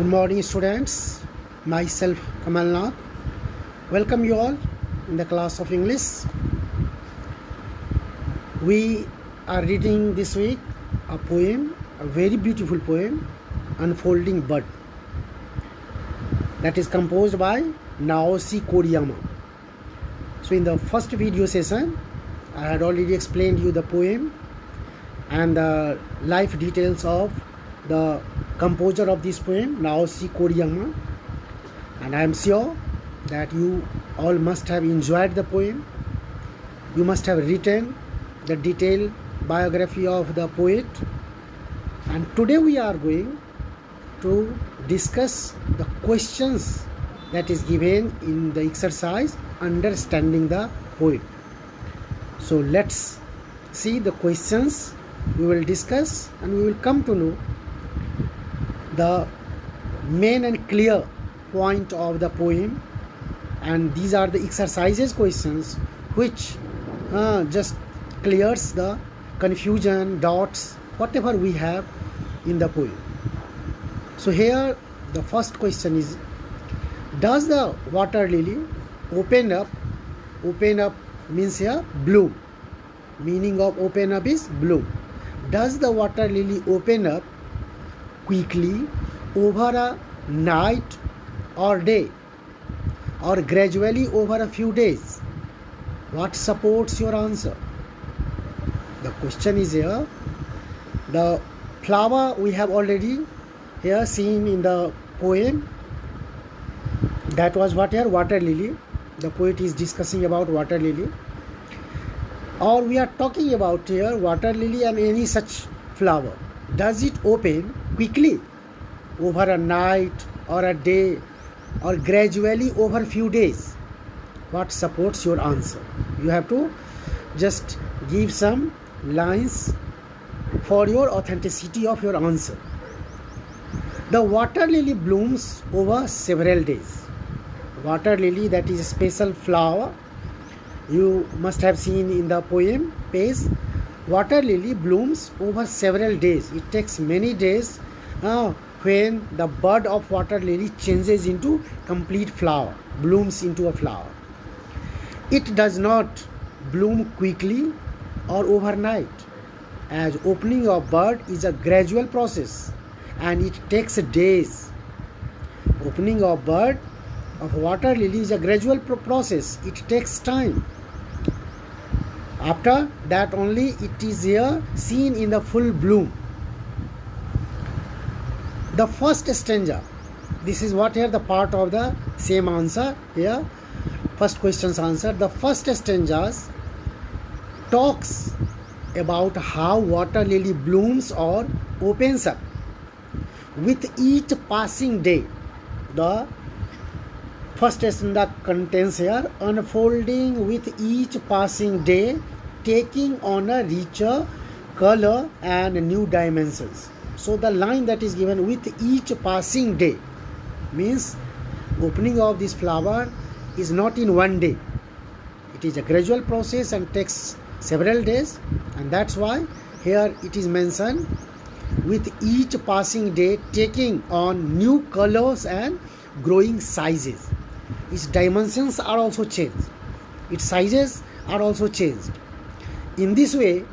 Good morning, students. Myself, Kamal Nath. Welcome you all in the class of English. We are reading this week a poem, a very beautiful poem, Unfolding Bud, that is composed by Naoshi Koriyama. So in the first video session, I had already explained you the poem and the life details of the composer of this poem, Naoshi Koriyama, and I am sure that you all must have enjoyed the poem. You must have written the detailed biography of the poet, and today we are going to discuss the questions that is given in the exercise understanding the poem. So let's see the questions we will discuss, and we will come to know the main and clear point of the poem, and these are the exercises questions which just clears the confusion, doubts, whatever we have in the poem. So here the first question is, does the water lily open up? Open up means here bloom. Meaning of open up is bloom. Does the water lily open up quickly over a night or day, or gradually over a few days? What supports your answer? The question is here, the flower we have already here seen in the poem. That was what here? Water lily. The poet is discussing about water lily, or we are talking about here water lily and any such flower. Does it open quickly over a night or a day, or gradually over few days? What supports your answer? You have to just give some lines for your authenticity of your answer. The water lily blooms over several days. Water lily, that is a special flower. You must have seen in the poem page. Water lily blooms over several days. It takes many days when the bud of water lily changes into complete flower, blooms into a flower. It does not bloom quickly or overnight, as opening of bud is a gradual process and it takes days. Opening of bud of water lily is a gradual process. It takes time. After that only it is here seen in the full bloom. The first stanza, this is what here the part of the same answer here, first question's answer. The first stanzas talks about how water lily blooms or opens up with each passing day. The first stanza contains here unfolding with each passing day, taking on a richer color and new dimensions. So the line that is given with each passing day means opening of this flower is not in one day. It is a gradual process and takes several days, and that's why here it is mentioned with each passing day taking on new colors and growing sizes. Its dimensions are also changed. Its sizes are also changed. In this way,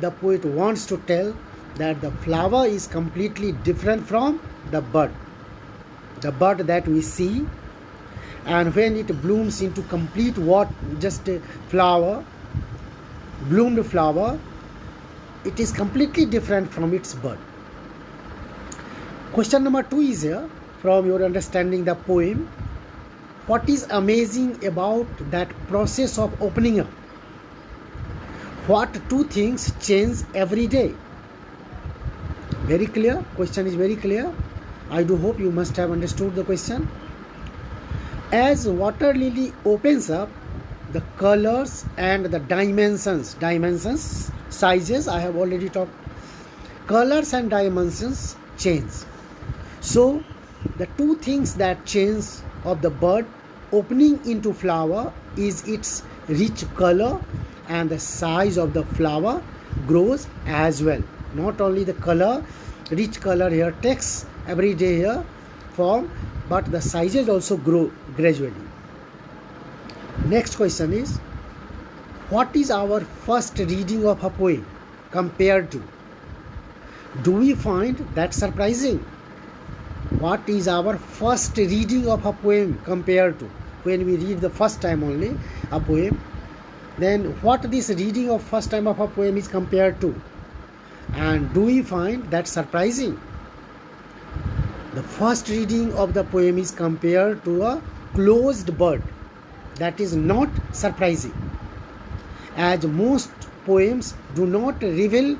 the poet wants to tell that the flower is completely different from the bud. The bud that we see, and when it blooms into complete just a flower, bloomed flower, it is completely different from its bud. Question number 2 is here, from your understanding the poem, what is amazing about that process of opening up? What two things change every day? Very clear. Question is very clear. I do hope you must have understood the question. As water lily opens up, the colors and the dimensions, sizes, I have already talked. Colors and dimensions change. So the two things that change of the bud opening into flower is its rich color, and the size of the flower grows as well. Not only the color, rich color here takes every day here form, but the sizes also grow gradually. Next question is, what is our first reading of a poem compared to? Do we find that surprising? What is our first reading of a poem compared to? When we read the first time only a poem, then what this reading of first time of a poem is compared to? And do we find that surprising? The first reading of the poem is compared to a closed bird. That is not surprising, as most poems do not reveal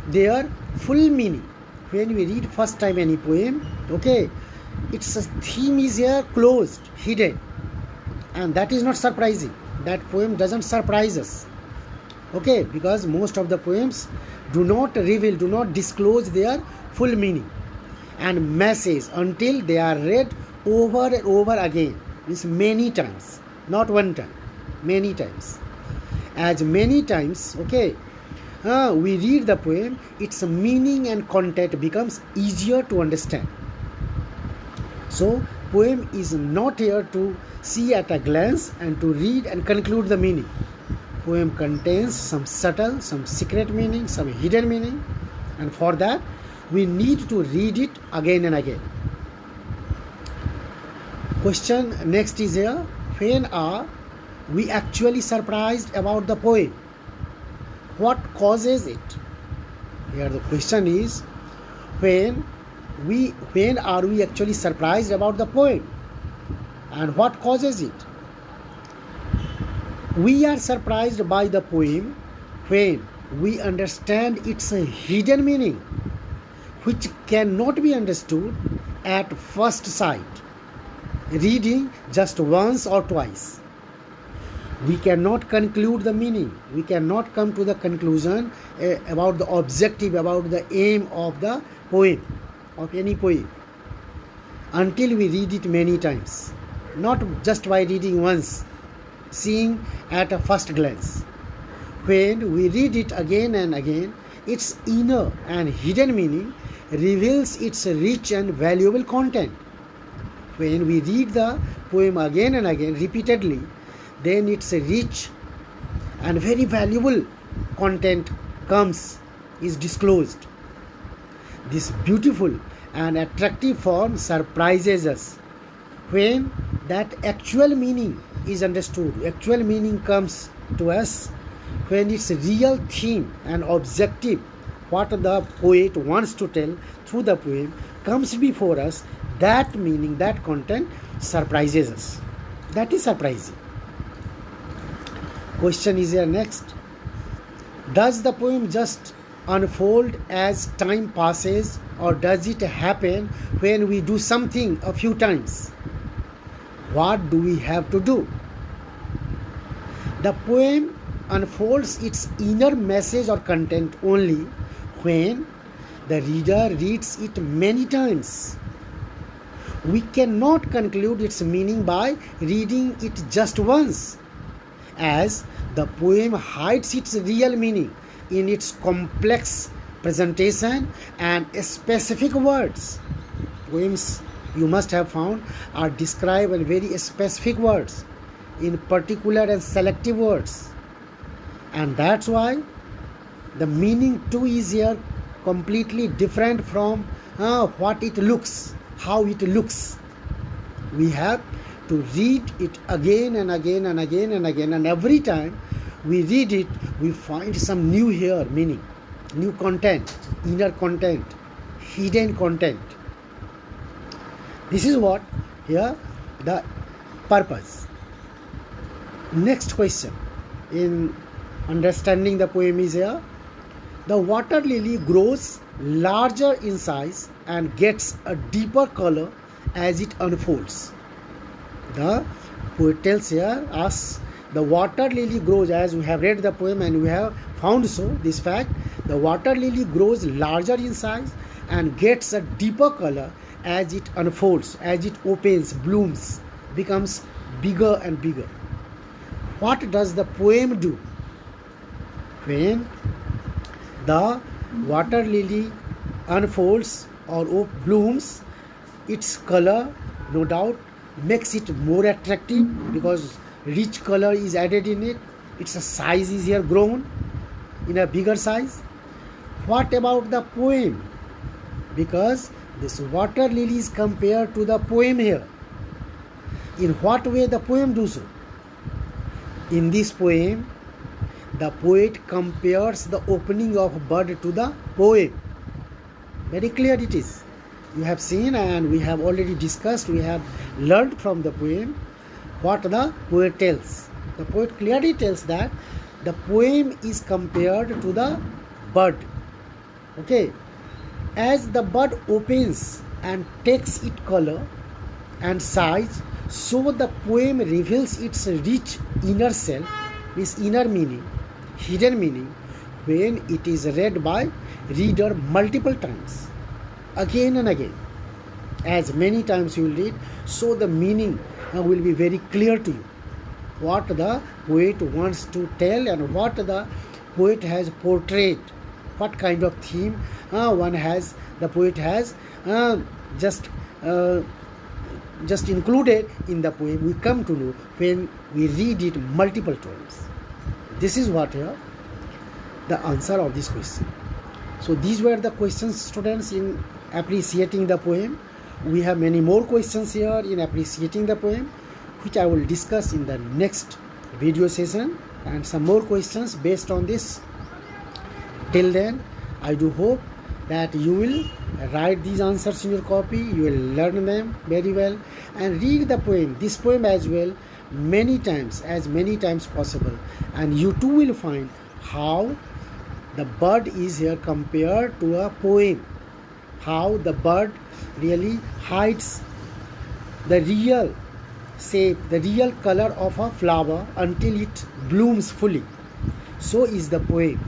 their full meaning. When we read first time any poem, okay, its theme is here closed, hidden, and that is not surprising. That poem doesn't surprise us, okay, because most of the poems do not reveal, do not disclose their full meaning and message until they are read over and over again. Means many times, not one time, many times. As many times, okay, we read the poem, its meaning and content becomes easier to understand. So poem is not here to see at a glance and to read and conclude the meaning. Poem contains some subtle, some secret meaning, some hidden meaning, and for that we need to read it again and again. Question next is here, when are we actually surprised about the poem? What causes it? Here the question is, when are we actually surprised about the poem, and what causes it? We are surprised by the poem when we understand its hidden meaning, which cannot be understood at first sight, reading just once or twice. We cannot conclude the meaning. We cannot come to the conclusion about the objective, about the aim of the poem, of any poem, until we read it many times. Not just by reading once, seeing at a first glance. When we read it again and again, its inner and hidden meaning reveals its rich and valuable content. When we read the poem again and again, repeatedly, then its rich and very valuable content is disclosed. This beautiful and attractive form surprises us when that actual meaning is understood, actual meaning comes to us, when its real theme and objective, what the poet wants to tell through the poem, comes before us. That meaning, that content surprises us. That is surprising. Question is here next. Does the poem just unfold as time passes, or does it happen when we do something a few times? What do we have to do? The poem unfolds its inner message or content only when the reader reads it many times. We cannot conclude its meaning by reading it just once, as the poem hides its real meaning in its complex presentation and specific words. Poems, you must have found, are described in very specific words, in particular and selective words, and that's why the meaning too is here completely different from what it looks, how it looks. We have to read it again and again and again and again, and every time we read it, we find some new here meaning, new content, inner content, hidden content. This is what here the purpose. Next question in understanding the poem is here. The water lily grows larger in size and gets a deeper color as it unfolds. The poet tells here us the water lily grows, as we have read the poem and we have found so this fact, the water lily grows larger in size and gets a deeper color as it unfolds, as it opens, blooms, becomes bigger and bigger. What does the poem do? When the water lily unfolds or blooms, its color, no doubt, makes it more attractive because rich color is added in it. Its size is here grown in a bigger size. What about the poem? Because this water lily is compared to the poem here. In what way the poem do so? In this poem, the poet compares the opening of bud to the poem. Very clear it is. You have seen and we have already discussed, we have learned from the poem what the poet tells. The poet clearly tells that the poem is compared to the bud. Okay. As the bud opens and takes its color and size, so the poem reveals its rich inner self, its inner meaning, hidden meaning, when it is read by reader multiple times, again and again. As many times you will read, so the meaning will be very clear to you. What the poet wants to tell and what the poet has portrayed. What kind of theme the poet has just included in the poem, we come to know when we read it multiple times. This is what here the answer of this question. So these were the questions, students, in appreciating the poem. We have many more questions here in appreciating the poem, which I will discuss in the next video session, and some more questions based on this. Till then, I do hope that you will write these answers in your copy, you will learn them very well, and read the poem, this poem as well, as many times possible, and you too will find how the bud is here compared to a poem, how the bud really hides the real shape, the real color of a flower until it blooms fully. So is the poem.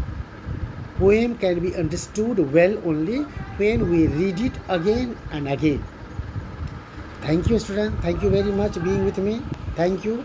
Poem can be understood well only when we read it again and again. Thank you, student. Thank you very much being with me. Thank you.